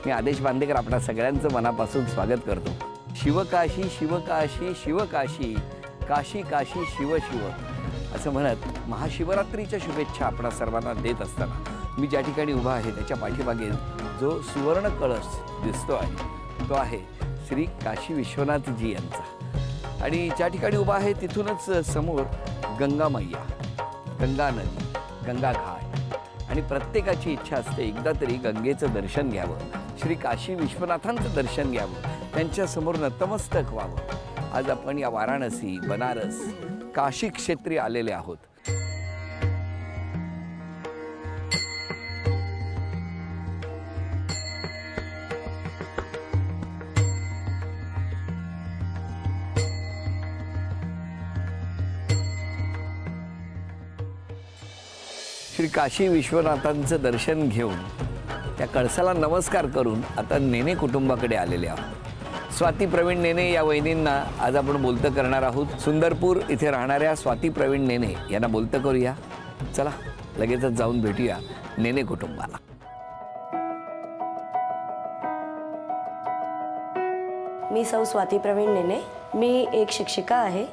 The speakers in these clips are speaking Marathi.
मी आदेश बांदेकर आपल्या सगळ्यांचं मनापासून स्वागत करतो। शिवकाशी शिवकाशी शिवकाशी काशी काशी शिव शिव असं म्हणत महाशिवरात्रीच्या शुभेच्छा आपणा सर्वांना देत असताना मी ज्या ठिकाणी उभा आहे त्याच्या पाठीमागे जो सुवर्ण कळस दिसतो आहे तो आहे श्री काशी विश्वनाथजी यांचा। आणि ज्या ठिकाणी उभा आहे तिथूनच समोर गंगा मैया, गंगा नदी, गंगा घाट आणि प्रत्येकाची इच्छा असते एकदा तरी गंगेचं दर्शन घ्यावं, श्री काशी विश्वनाथांचं दर्शन घ्यावं, त्यांच्यासमोर नतमस्तक व्हावं। आज आपण या वाराणसी, बनारस, काशी क्षेत्री आलेले आहोत। श्री काशी विश्वनाथांचं दर्शन घेऊन त्या कळसाला नमस्कार करून आता नेने कुटुंबाकडे आलेले आहोत। स्वाती प्रवीण नेने या वहिनींना आज आपण बोलतं करणार आहोत। सुंदरपूर इथे राहणाऱ्या स्वाती प्रवीण नेने यांना बोलतं करूया। चला लगेचच जाऊन भेटूया नेने कुटुंबाला। मी सौ स्वाती प्रवीण नेने, मी एक शिक्षिका आहे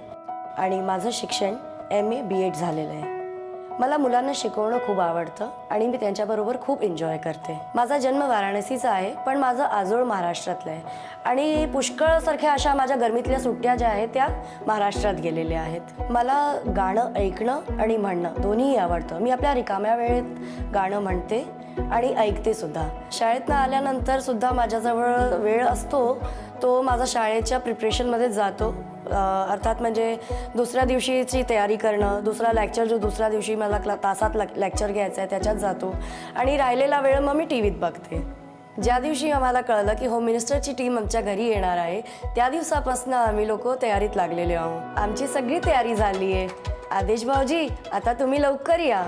आणि माझं शिक्षण MA BEd झालेलं आहे। मला मुलांना शिकवणं खूप आवडतं आणि मी त्यांच्याबरोबर खूप एन्जॉय करते। माझा जन्म वाराणसीचा आहे पण माझं आजोळ महाराष्ट्रातलं आहे आणि पुष्कळसारख्या अशा माझ्या गरमीतल्या सुट्ट्या ज्या आहेत त्या महाराष्ट्रात गेलेल्या आहेत। मला गाणं ऐकणं आणि म्हणणं दोन्हीही आवडतं। मी आपल्या रिकाम्या वेळेत गाणं म्हणते आणि ऐकते सुद्धा। शाळेतनं आल्यानंतर सुद्धा माझ्याजवळ वेळ असतो तो माझा शाळेच्या प्रिपरेशनमध्ये जातो। अर्थात म्हणजे दुसऱ्या दिवशीची तयारी करणं, दुसरा लेक्चर जो दुसऱ्या दिवशी मला तासात लेक्चर घ्यायचं आहे त्याच्यात जातो आणि राहिलेला वेळ मग मी TVत बघते। ज्या दिवशी आम्हाला कळलं की होम मिनिस्टरची टीम आमच्या घरी येणार आहे त्या दिवसापासून आम्ही लोक तयारीत लागलेले आहोत। आमची सगळी तयारी झाली आहे। आदेश भाऊजी आता तुम्ही लवकर या।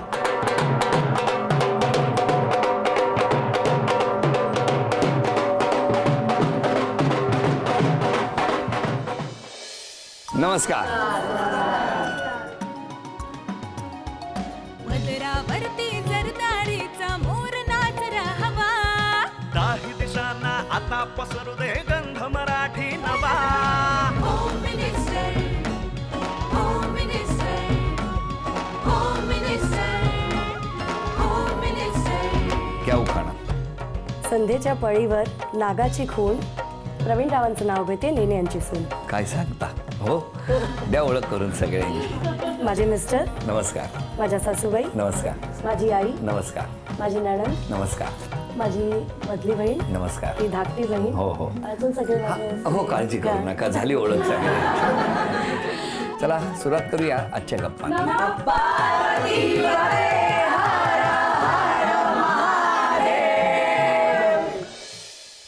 नमस्कार। मदरावरती जरदारीचा मोर नाचरा हवा, दाही दिशांना आता पसरू दे गंध मराठी नवा। Home minister, home minister, home minister, home minister. क्या उखाणा? संध्येच्या पळीवर नागाची खून, प्रवीण रावांचं नाव घेते, नेने यांची सून। काय सांगता हो? द्या ओळख करून सगळ्यांची। माझे मिस्टर नमस्कार। माझ्या सासूबाई नमस्कार। माझी आई नमस्कार। माझी नणंद नमस्कार। माझी मधली बहीण नमस्कार। ती धाकटी बहीण हो हो अजून सगळे माझे- हो काळजी करू नका, झाली ओळख सगळ्यांची। चला सुरुवात करूया आजच्या गप्पा।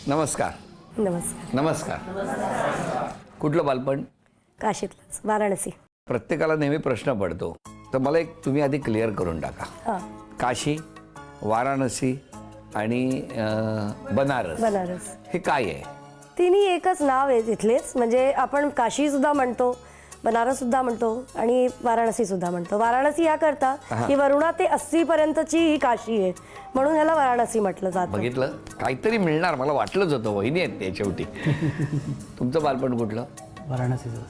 नमस्कार। नमस्कार। नमस्कार। कुठलं बालपण? काशीतलंच, वाराणसी। प्रत्येकाला नेहमी प्रश्न पडतो तर मला एक तुम्ही आधी क्लिअर करून टाका। हां, काशी, वाराणसी आणि बनारस बनारस हे काय आहे? तिन्ही एकच नाव आहे तिथलेच। म्हणजे आपण काशी सुद्धा म्हणतो, बनारस सुद्धा म्हणतो आणि वाराणसी सुद्धा म्हणतो। वाराणसी या करता की वरुणा ते 80 पर्यंतची ही काशी आहे म्हणून ह्याला वाराणसी म्हटलं जातं। बघितलं, काहीतरी मिळणार मला वाटलंच होतं। वहिनी आहेत ते शेवटी। तुमचं बालपण कुठलं? वाराणसीचं।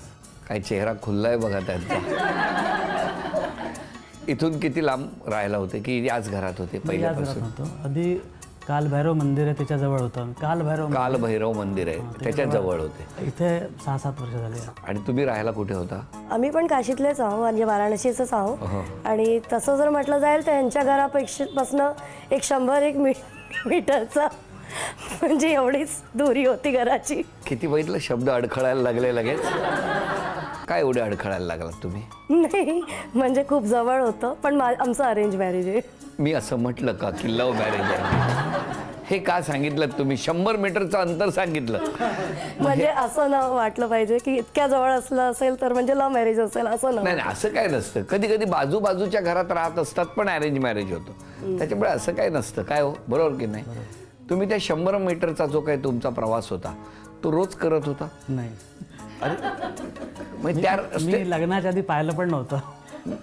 काही चेहरा खुल्लाय बघा त्यांचा। इथून किती लांब राहायला होते की याच घरात होते पहिल्यापासून? होतो आधी कालभैरव मंदिर आहे त्याच्या जवळ होतं। कालभैरव मंदिर आहे त्याच्या जवळ होते। इथे 6-7 वर्ष झाली। आणि तुम्ही राहायला कुठे होता? आम्ही पण काशीतलेच आहो म्हणजे वाराणसीचंच आहो। आणि तसं जर म्हटलं जाईल तर यांच्या घरापेक्षापासनं एक 100-1 मीटरचा म्हणजे एवढीच दुरी होती घराची। किती बघितलं शब्द अडखळायला लागले लगेच। काय एवढे अडखळायला लागलात तुम्ही? नाही म्हणजे खूप जवळ होतं पण आमचं अरेंज मॅरेज आहे। मी असं म्हटलं का की लव्ह मॅरेज आहे? हे का सांगितलं तुम्ही? 100 मीटरचं अंतर सांगितलं म्हणजे असं ना वाटलं पाहिजे की इतक्या जवळ असलं असेल तर म्हणजे लव्ह मॅरेज असेल असं ना। नाही नाही असं काय नसतं। कधी कधी बाजूबाजूच्या घरात राहत असतात पण अरेंज मॅरेज होतं, त्याच्यामुळे असं काय नसतं। काय हो, बरोबर की नाही? तुम्ही त्या 100 मीटरचा जो काही तुमचा प्रवास होता तो रोज करत होता? नाही, म्हणजे त्या मी लग्नाच्या आधी पाहिलं पण नव्हतं।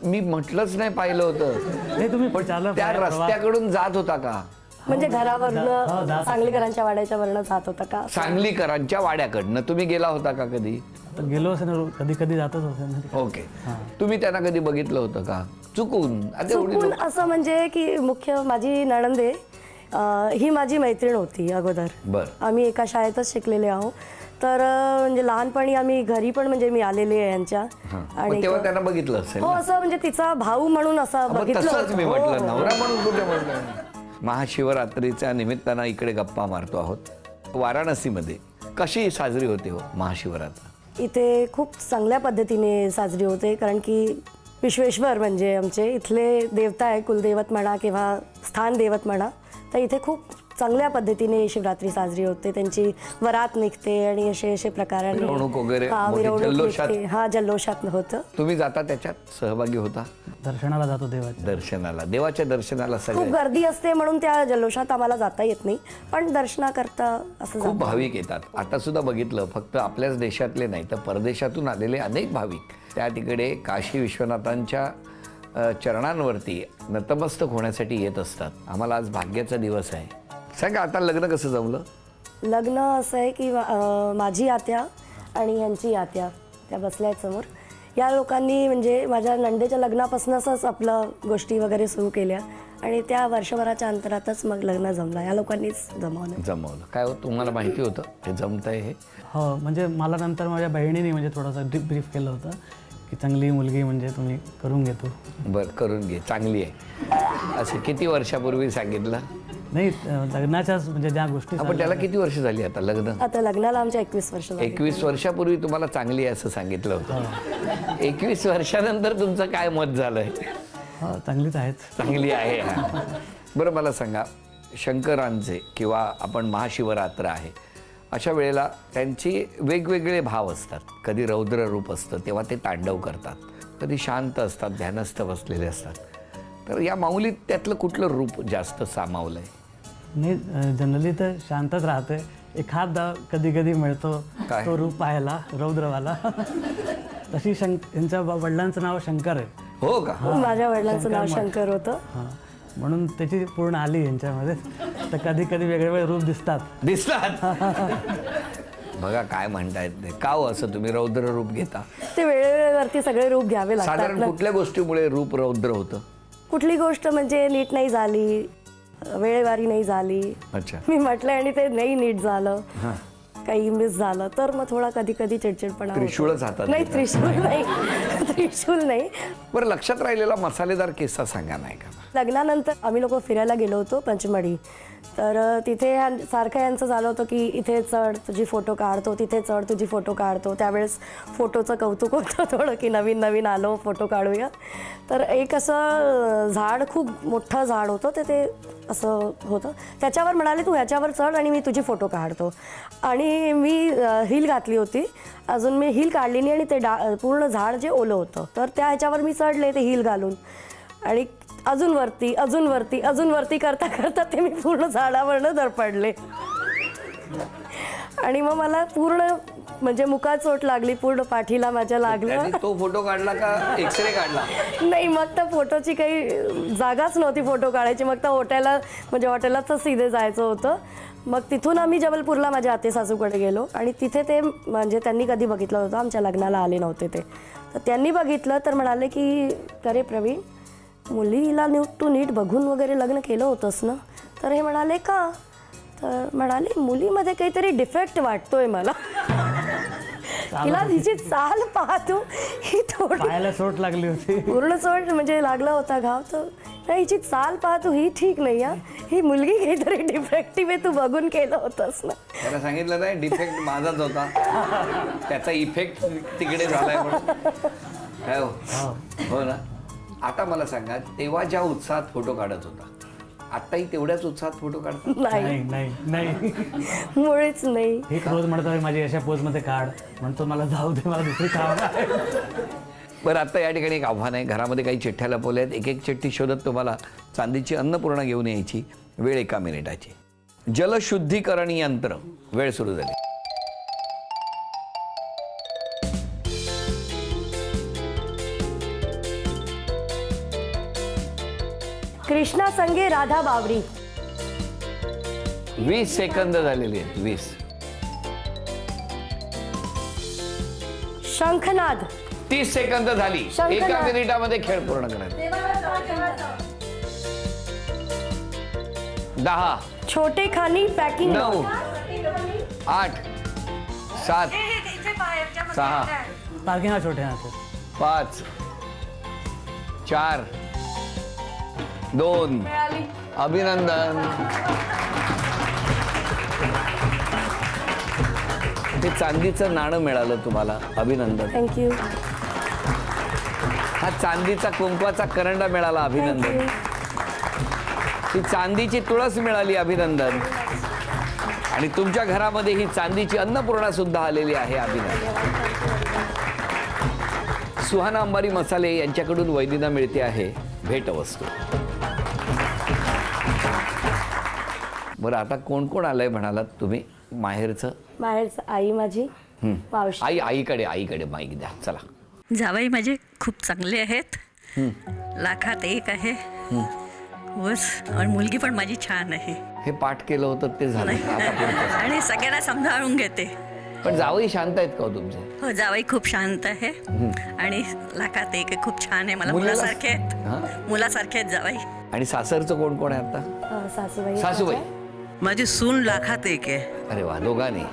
मी म्हटलंच नाही पाहिलं होतं। हे तुम्ही पण त्या रस्त्याकडून जात होता का? म्हणजे हो, जात घरावरनं सांगलीकरांच्या वाड्याच्या वरनं जात होता का? सांगलीकरांच्या वाड्याकडनं तुम्ही गेला होता का कधी? आता गेलो असेल ना, कधी कधी जातच असेल ना. ओके. तुम्ही त्यांना कधी बघितलं होतं का चुकून? आता एवढी चुकून लोक- असं म्हणजे की मुख्य माझी नणंदे ही माझी मैत्रीण होती अगोदर. बर. आम्ही एका शाळेतच शिकलेले आहोत. तर म्हणजे लहानपणी आम्ही घरी पण म्हणजे मी आलेली आहे यांच्या. मग तेव्हा त्यांना बघितलं असेल हो ना? असं म्हणजे तिचा भाऊ म्हणून असं मग बघितलं तसंच होतं. मी हो, म्हटलं, हो. नवरा म्हणून कुठे म्हटलं. महाशिवरात्रीच्या निमित्तानं इकडे गप्पा मारतो आहोत. वाराणसीमध्ये कशी साजरी होते हो महाशिवरात्र? इथे खूप चांगल्या पद्धतीने साजरी होते, कारण की विश्वेश्वर म्हणजे आमचे इथले देवता आहे, कुलदैवत म्हणा किंवा स्थान दैवत म्हणा. तर इथे खूप चांगल्या पद्धतीने शिवरात्री साजरी होते. त्यांची वरात निघते आणि असे प्रकाराने मिरवणूक वगैरे, हा, मोठी मिरवणूक जल्लोषात. निघते. हा, जल्लोषात होतं. तुम्ही जाता त्याच्यात सहभागी होता? दर्शनाला जातो देवाच्या. दर्शनाला, देवाच्या दर्शनाला खूप सगळे गर्दी असते म्हणून त्या जल्लोषात आम्हाला जाता येत नाही, पण दर्शनाकरता असं खूप जातो. भाविक येतात. आता सुद्धा बघितलं, फक्त आपल्याच देशातले नाही तर परदेशातून आलेले अनेक भाविक त्या तिकडे काशी विश्वनाथांच्या चरणांवरती नतमस्तक होण्यासाठी येत असतात. आम्हाला आज भाग्याचा दिवस आहे. सांगा, आता लग्न कसं जमलं? लग्न असं आहे की माझी आत्या आणि यांची आत्या त्या बसल्या आहेत समोर. या लोकांनी म्हणजे माझ्या नंदेच्या लग्नापासूनच आपलं गोष्टी वगैरे सुरू केल्या आणि त्या वर्षभराच्या अंतरातच मग लग्न जमलं. या लोकांनीच जमवलं. काय हो, तुम्हाला माहिती होतं हे जमतंय हे? हो, म्हणजे मला नंतर माझ्या बहिणीने म्हणजे थोडंसं ब्रीफ केलं होतं की चांगली मुलगी म्हणजे तुम्ही करून घेतो. बरं, करून घे, चांगली आहे. असं किती वर्षापूर्वी सांगितलं? नाही, लग्नाच्याच म्हणजे ज्या गोष्टी आपण त्याला किती वर्ष झाली आता लग्न? आता लग्नाला आमच्या 21 वर्ष झाली. 21 वर्षापूर्वी तुम्हाला चांगली आहे असं सांगितलं होतं. 21 वर्षानंतर तुमचं काय मत झालंय? हो, चांगलीच आहेत. चांगली आहे. हा. बरं, मला सांगा, शंकरांचे किंवा आपण महाशिवरात्र आहे अशा वेळेला त्यांची वेगवेगळे भाव असतात. कधी रौद्र रूप असतं तेव्हा ते तांडव करतात, कधी शांत असतात, ध्यानस्थ बसलेले असतात. तर या माऊलीत त्यातलं कुठलं रूप जास्त सामावलंय? नाही, जनरली तर शांतच राहते. एखादा कधी कधी मिळतो काय? तो रूप पाहायला रौद्रवाला. तशी यांच्या वडिलांचं नाव शंकर आहे. हो का? माझ्या वडिलांचं नाव शंकर होतं. हां, म्हणून त्याची पूर्ण आली यांच्यामध्ये. तर कधी कधी वेगवेगळे रूप दिसतात. बघा काय म्हणतायत ते. का हो असं तुम्ही रौद्र रूप घेता? ते वेळेवरती सगळे रूप घ्यावे लागतात साधारण ना. कुठल्या गोष्टीमुळे रूप रौद्र होतं? कुठली गोष्ट म्हणजे नीट नाही झाली, वेळेवारी नाही झाली, अच्छा. मी म्हटलं आणि ते नाही नीट झालं, काही मिस झालं, तर मग थोडा कधी कधी चिडचिडपणा होतो. त्रिशूळच हातात नाही, घेतात. त्रिशूळ नाही. त्रिशूळ नाही. बरं, लक्षात राहिलेला मसालेदार किस्सा सांगा नाही का? लग्नानंतर आम्ही लोक फिरायला गेलो होतो पंचमढी. तर तिथे सारखं यांचं झालं होतं की इथे चढ, तुझी फोटो काढतो, तिथे चढ, तुझी फोटो काढतो. त्यावेळेस फोटोचं कौतुक होतं थोडं की नवीन नवीन आलो, फोटो काढूया. तर एक असं झाड, खूप मोठं झाड होतं, ते असं होतं. त्याच्यावर म्हणाले तू ह्याच्यावर चढ आणि मी तुझी फोटो काढतो. आणि मी हिल घातली होती, अजून मी हिल काढली नाही आणि ते पूर्ण झाड जे ओलं होतं, तर त्या ह्याच्यावर मी चढले ते हिल घालून. आणि अजून वरती, अजून वरती, अजून वरती करता करता ते मी पूर्ण झाडावरनं धडपडले. आणि मग मला पूर्ण म्हणजे मुखात चोट लागली, पूर्ण पाठीला माझ्या लागलं. त्यांनी तो फोटो काढला का एक्सरे काढला? नाही, मग तर फोटोची काही जागाच नव्हती फोटो काढायची. मग तर हॉटेलाच सीधे जायचं होतं. मग तिथून आम्ही जबलपूरला माझ्या आते सासूकडे गेलो आणि तिथे ते म्हणजे त्यांनी कधी बघितलं होतं, आमच्या लग्नाला आले नव्हते ते. तर त्यांनी बघितलं तर म्हणाले की अरे प्रवीण, मुलीला तू नीट बघून वगैरे लग्न केलं होतंस ना? तर हे म्हणाले का? तर म्हणाले मुलीमध्ये काहीतरी डिफेक्ट वाटतोय मला. तिला तिची चाल पाहतो, ही थोडी पायाला चोट लागली होती. पूर्ण चोट म्हणजे लागला होता घाव. तर नाही, हिची चाल पाहतो, ही ठीक नाही. ही मुलगी काहीतरी डिफेक्टिव्ह आहे, तू बघून केलं होतंस ना? त्याला सांगितलं नाही डिफेक्ट माझाच होता, त्याचा इफेक्ट तिकडे झालाय म्हणून. काय हो? हो ना. आता मला सांगा, तेव्हा ज्या उत्साहात फोटो काढत होता, आताही तेवढ्याच उत्साहात फोटो काढतो? नाही, नाही नाही मुळेच नाही. एक रोज म्हणतो माझी अशा पोजमध्ये काढ, म्हणतो मला जाऊ दे, मला दुसरी काम आहे. बरं, आता या ठिकाणी एक आव्हान आहे. घरामध्ये काही चिठ्ठ्या लपवल्या आहेत. एक एक चिठ्ठी शोधत तुम्हाला चांदीची अन्नपूर्णा घेऊन यायची. वेळ 1 मिनिटाची. जलशुद्धीकरण यंत्र. वेळ सुरू झाली. कृष्णा संगे राधा बावरी. 20 सेकंद झालेली आहेत. 20. शंखनाद. 30 सेकंद झाली. शंखनाद. 1 मिनिटामध्ये खेळ पूर्ण करायचा. 10, छोटे खानी पॅकिंग. 9, 8, 7, 6, पार्किंग हा छोटे हां 5, 4, 2. अभिनंदन. ते चांदीचं नाणं मिळालं तुम्हाला. अभिनंदन. थँक्यू. हा चांदीचा कुंकवाचा करंडा मिळाला. अभिनंदन. ही चांदीची तुळस मिळाली. अभिनंदन. आणि तुमच्या घरामध्ये ही चांदीची अन्नपूर्णा सुद्धा आलेली आहे. अभिनंदन. सुहाना अंबारी मसाले यांच्याकडून वैदिना मिळते आहे भेटवस्तू. बरं, आता कोण कोण आलंय म्हणालात तुम्ही माहेरचं? माहेरचं आई माझी, मावशी. आईकडे माईक द्या. चला. जावई माझे खूप चांगले आहेत. लाखात एक आहे बस. आणि मुलगी पण माझी छान आहे. हे पाठ केलं होतं ते झालं. आता पुढचं. आणि सगळ्यांना सांभाळून घेते. पण जावई शांत आहेत का हो तुमचे? हो, जावई खूप शांत आहे आणि लाखात एक आहे. खूप छान आहे. मला मुलीला- मुलासारखे आहेत. मुलासारखे आहेत जावई. आणि सासरचं कोण कोण आहे आता? सासूबाई. सासूबाई. माझी सून लाखात एक आहे. अरे वा, दोघांनी.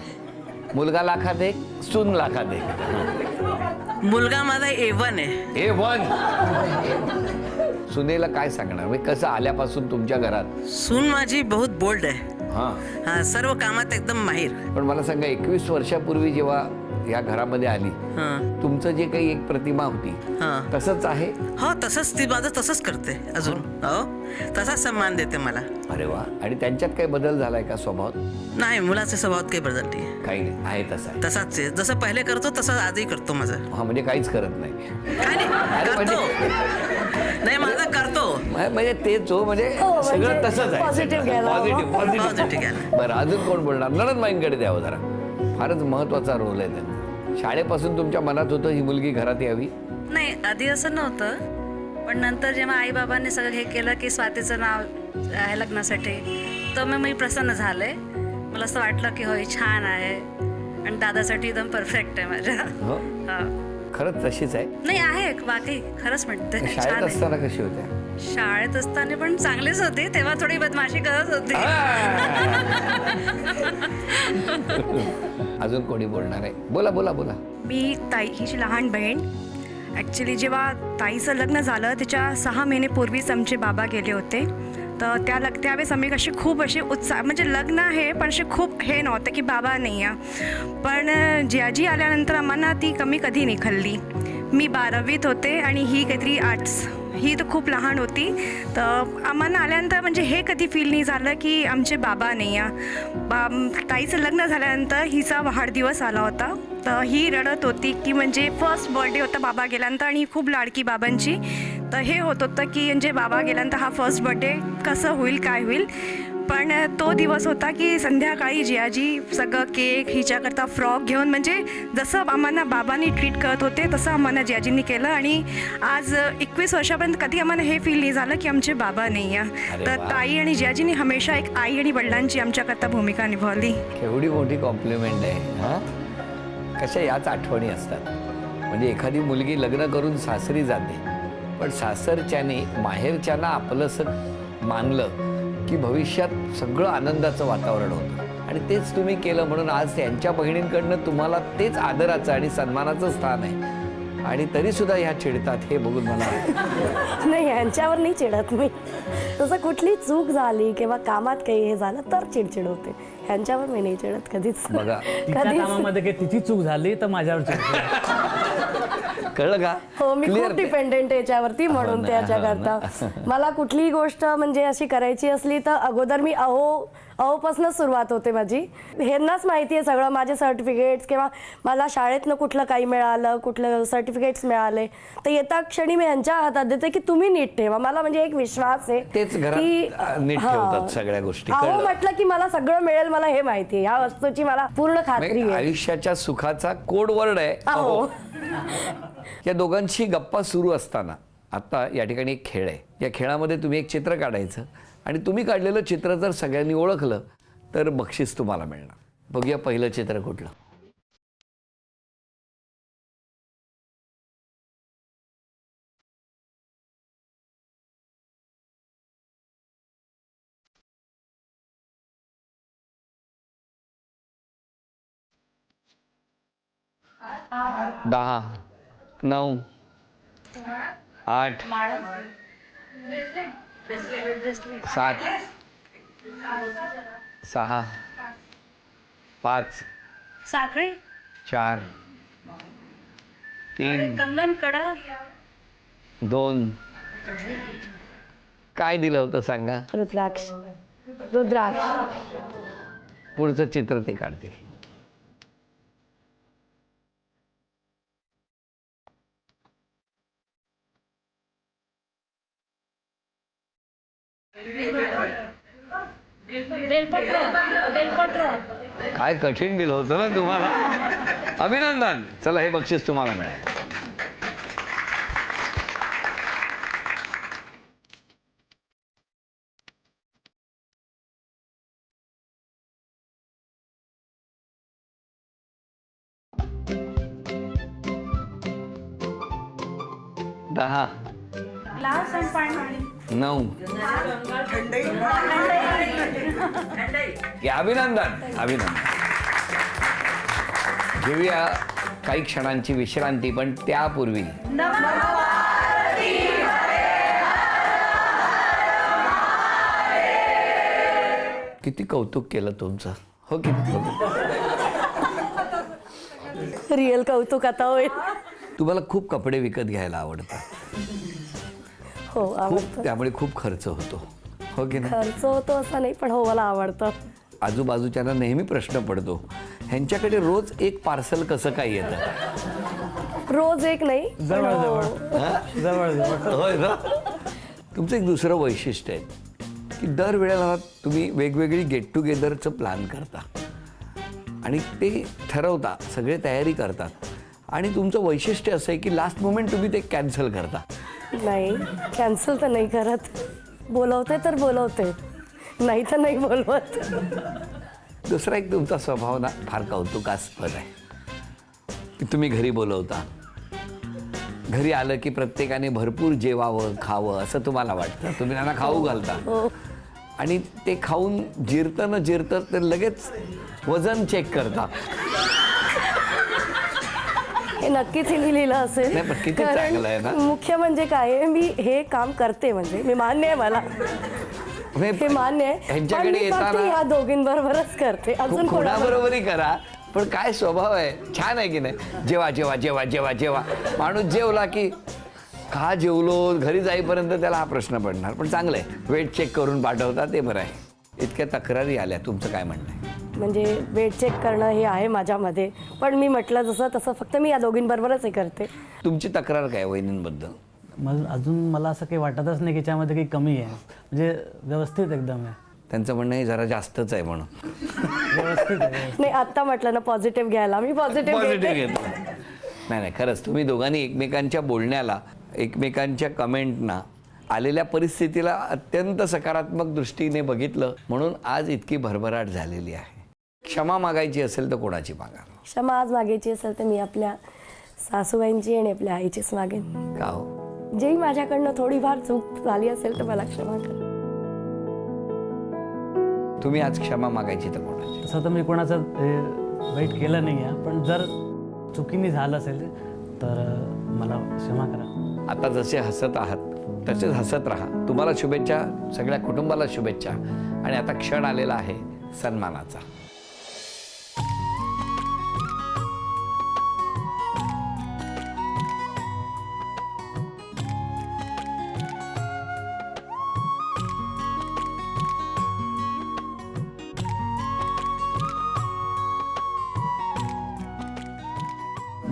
मुलगा लाखात एक, सून लाखात एक. मुलगा माझा A1 आहे. A1. सुनेला काय सांगणार म्हणजे कसं आल्यापासून तुमच्या घरात? सून माझी बहुत बोल्ड आहे. हा. हा, सर्व कामात एकदम माहीर. पण मला सांगा, 21 वर्षापूर्वी जेव्हा या घरामध्ये आली, हा तुमचं जे काही एक प्रतिमा होती हा तसंच आहे? हो, तसंच ती माझं तसंच करते अजून. हो, तसाच सन्मान देते मला. अरे वा. आणि त्यांच्यात काही बदल झालाय का स्वभावात? नाही, मुलाचे स्वभावात काही बदलली. काही नाही, आहे तसा आहे. तसाच आहे. जसं पहिले करतो तसं आजही करतो माझं. हा, म्हणजे काहीच करत नाही. काय नाही अरे करतो. नाही, माझं करतो. म्हणजे तेच हो, म्हणजे म्हणजे सगळं तसंच आहे. positive घ्यायला हवं. पॉझिटिव्ह. Positive घ्यायला. बरं, अजून कोण बोलणार? नणंद बाईंकडे द्यावं जरा. फारच महत्वाचा रोल आहे त्यांचा. शाळेपासून तुमच्या मनात होतं ही मुलगी घरात यावी? नाही, आधी असं नव्हतं. पण नंतर जेव्हा आईबाबांनी सगळं हे केलं की स्वातीचं नाव आहे लग्नासाठी, तर मग मी प्रसन्न झाले. मला असं वाटलं की होय, छान आहे आणि दादासाठी एकदम परफेक्ट आहे माझ्या. हो, हा. खरंच तशीच आहे. नाही, आहे बाकी खरंच म्हणते छान शाळेत आहे. असताना कशी होत्या? शाळेत असताना पण चांगलीच होती. तेव्हा थोडी बदमाशी करत होती. अजून कोणी बोलणार आहे? बोला बोला बोला. मी ताई हिची लहान बहीण. ॲक्च्युली जेव्हा ताईचं लग्न झालं त्याच्या 6 महिनेपूर्वीच आमचे बाबा गेले होते. तर त्यावेळेस आम्ही कशी खूप असे उत्साह, म्हणजे लग्न आहे पण असे खूप हे नव्हतं की बाबा नाही आहे. पण जियाजी आल्यानंतर आम्हाला ती कमी कधी नाही खाल्ली. मी 12वीत होते आणि ही काहीतरी 8. ही तर खूप लहान होती. तर आम्हाला आल्यानंतर म्हणजे हे कधी फील नाही झालं की आमचे बाबा नाही आहे. ताईचं लग्न झाल्यानंतर हिचा वाढदिवस आला होता. तर ही रडत होती की म्हणजे फर्स्ट बर्थडे होता बाबा गेल्यानंतर आणि खूप लाडकी बाबांची. तर हे होत होतं की म्हणजे बाबा गेल्यानंतर हा फर्स्ट बर्थडे कसं होईल, काय होईल. पण तो दिवस होता की संध्याकाळी जियाजी सगळं केक, हिच्याकरता फ्रॉक घेऊन, म्हणजे जसं आम्हाला बाबांनी ट्रीट करत होते तसं आम्हाला जियाजींनी केलं. आणि आज 21 वर्षापर्यंत कधी आम्हाला हे फील नाही झालं की आमचे बाबा नाही आहे. तर ताई आणि जियाजींनी हमेशा एक आई आणि वडिलांची आमच्याकरता भूमिका निभावली. केवढी मोठी कॉम्प्लिमेंट आहे. हा, कशा याच आठवणी असतात. म्हणजे एखादी मुलगी लग्न करून सासरी जाते, पण सासरच्याने माहेरच्यांना आपलंसं मानलं की भविष्यात सगळं आनंदाचं वातावरण होतं. आणि तेच तुम्ही केलं म्हणून आज त्यांच्या बहिणींकडनं तुम्हाला तेच आदराचं आणि सन्मानाचं स्थान आहे. आणि तरी सुद्धा ह्या चिडतात हे बघून मला नाही, यांच्यावर नाही चिडत मी. तसं कुठली चूक झाली किंवा कामात काही हे झालं तर चिडचिड होते. ह्यांच्यावर मी नाही चिडत कधीच. बघा, तिच्या कधीच. कामामध्ये काही तिची चूक झाली तर माझ्यावर चिडते. कळलं का? हो, मी Clear खूप ते? डिपेंडेंट त्याच्यावरती म्हणून ना, त्याच्याकरता मला कुठलीही गोष्ट म्हणजे अशी करायची असली तर अगोदर मी अहोपासूनच सुरुवात होते माझी. ह्यांनाच माहिती आहे सगळं, माझे सर्टिफिकेट्स किंवा मला शाळेतनं कुठलं काही मिळालं, कुठलं सर्टिफिकेट्स मिळाले तर येता क्षणी मी यांच्या हातात देते की तुम्ही नीट ठेवा. मला म्हणजे एक विश्वास आहे तेच घरात नीट ठेवतात सगळ्या गोष्टी. अहो कळलं? म्हटलं की मला सगळं मिळेल, मला हे माहिती आहे. ह्या वस्तूची मला पूर्ण खात्री म्हणजे आहे. आयुष्याच्या सुखाचा कोड वर्ड आहे अहो. या दोघांची गप्पा सुरू असताना आता या ठिकाणी एक खेळ आहे. या खेळामध्ये तुम्ही एक चित्र काढायचं आणि तुम्ही काढलेलं चित्र जर सगळ्यांनी ओळखलं तर बक्षीस तुम्हाला मिळणार. बघूया पहिलं चित्र कुठलं. दहा, 9, 8, 7, 6, 5, साखळी 4, 3, कंगन कडा 2. काय दिलं होतं सांगा. रुद्राक्ष. पुढचं चित्र ते काढतील. काय कठीण दिलं होतं ना तुम्हाला. अभिनंदन. चला हे बक्षीस तुम्हाला मिळालं. दहा, 9. अभिनंदन अभिनंदन. घेऊया काही क्षणांची विश्रांती, पण त्यापूर्वी किती कौतुक केलं तुमचं. हो की रिअल कौतुक आता होईल. तुम्हाला खूप कपडे विकत घ्यायला आवडतात. हो खूप, आवडतं. त्यामुळे खूप खर्च होतो. हो की नाही. खर्च होतो असं नाही, पण हो मला आवडतं. आजूबाजूच्यांना नेहमी प्रश्न पडतो, ह्यांच्याकडे रोज एक पार्सल कसं काय येतं. रोज एक नाही, जवळ पण हो. जवळ जवळ होय ना. तुमचं एक दुसरं वैशिष्ट्य आहे की दरवेळेला तुम्ही वेगवेगळी गेट टुगेदरचं प्लॅन करता आणि ते ठरवता, सगळे तयारी करतात, आणि तुमचं वैशिष्ट्य असं आहे की लास्ट मोमेंट तुम्ही ते कॅन्सल करता. नाही, कॅन्सल तर नाही करत. बोलवते तर बोलवते, नाही तर नाही बोलवत. दुसरा एक तुमचा स्वभाव ना फार कौतुकास्पद आहे की तुम्ही घरी बोलवता. घरी आलं की प्रत्येकाने भरपूर जेवावं, खावं असं तुम्हाला वाटतं. तुम्ही त्यांना खाऊ घालता हो. आणि ते खाऊन जिरतं न जिरतं तर लगेच वजन चेक करता. हे नक्कीच हिने लिहिलं असेल. नाही, पण किती चांगलं आहे ना. मुख्य म्हणजे काय आहे, मी हे काम करते म्हणजे मी मान्य आहे, मला हे मान्य आहे. ह्यांच्याकडे पण मी फक्त येताना ह्या दोघींबरोबरच करते, अजून कोणाबरोबर कोणाबरोबरही करा. पण काय स्वभाव आहे, छान आहे की नाही. जेवा जेवा जेवा जेवा जेवा. माणूस जेवला की का जेवलो, घरी जाईपर्यंत त्याला हा प्रश्न पडणार. पण चांगलं आहे, वेट चेक करून पाठवता ते बरं आहे. इतक्या तक्रारी आल्या, तुमचं काय म्हणणं आहे. म्हणजे वेट चेक करणं हे आहे माझ्यामध्ये, पण मी म्हटलं जसं तसं फक्त मी या दोघींबरोबरच हे करते. तुमची तक्रार काय वहिनींबद्दल. अजून मला असं काही वाटतच नाही की याच्यामध्ये काही कमी आहे. म्हणजे व्यवस्थित एकदम आहे. त्यांचं म्हणणं हे जरा जास्तच आहे म्हणून. व्यवस्थित आहे. नाही, आत्ता म्हटलं ना पॉझिटिव्ह घ्यायला, मी पॉझिटिव्ह घेतो. नाही नाही, खरंच तुम्ही दोघांनी एकमेकांच्या बोलण्याला, एकमेकांच्या कमेंटना, आलेल्या परिस्थितीला अत्यंत सकारात्मक दृष्टीने बघितलं, म्हणून आज इतकी भरभराट झालेली आहे. क्षमा मागायची असेल तर कोणाची मागा. क्षमा आज मागायची असेल तर मी आपल्या सासूबाईंची आणि आपल्या आईचीच मागेन. का हो. जेही माझ्याकडनं थोडीफार चूक झाली असेल तर मला क्षमा कर. तुम्ही आज क्षमा मागायची तर कोणाची. तसं तर मी कोणाचं वाईट केलं नाही आहे, पण जर चुकीने झालं असेल तर मला क्षमा करा. आता जसे हसत आहात तसेच हसत राहा. तुम्हाला शुभेच्छा, सगळ्या कुटुंबाला शुभेच्छा. आणि आता क्षण आलेला आहे सन्मानाचा.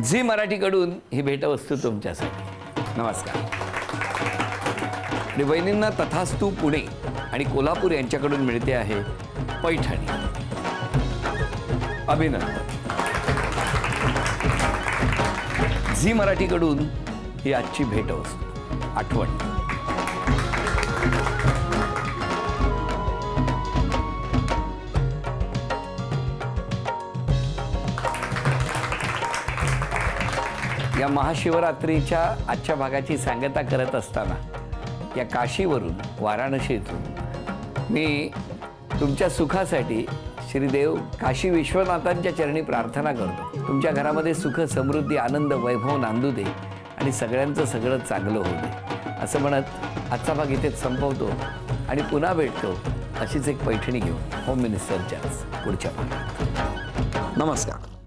झी मराठीकडून ही भेटवस्तू तुमच्यासाठी. नमस्कार. आणि वहिनींना तथास्तू पुणे आणि कोल्हापूर यांच्याकडून मिळते आहे पैठणी. अभिनंदन. झी मराठीकडून ही आजची भेटवस्तू, आठवण. या महाशिवरात्रीच्या आजच्या भागाची सांगता करत असताना या काशीवरून वाराणसीतून मी तुमच्या सुखासाठी श्रीदेव काशी विश्वनाथांच्या चरणी प्रार्थना करतो. तुमच्या घरामध्ये सुख समृद्धी आनंद वैभव नांदू दे आणि सगळ्यांचं सगळं चांगलं होऊ दे असं म्हणत आजचा भाग इथेच संपवतो आणि पुन्हा भेटतो अशीच एक पैठणी घेऊन होम मिनिस्टरच्याच पुढच्या भागात. नमस्कार.